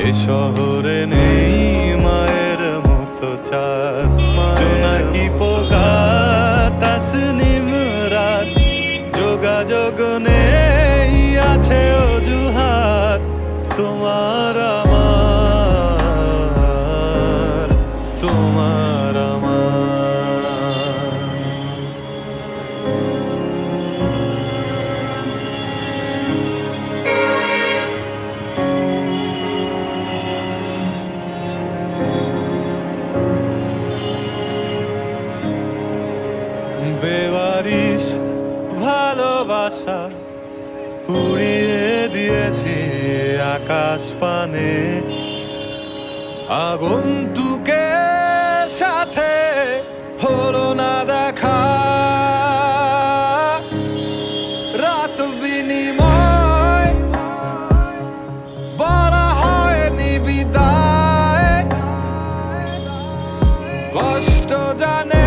এ শহরে নেই মায়ের মতো চাঁদ, জোনাকি পোকা তাসনিম রাত, যোগাযোগ নেই আছে অজুহাত। তোমার আমার, তোমার আমার। বেওয়ারিশ ভালোবাসা উড়িয়ে দিয়েছি আকাশ পানে, আগন্তুকের সাথে হলো না দেখা, রাত বিনিময় বলা হয়নি বিদায়, কষ্ট জানে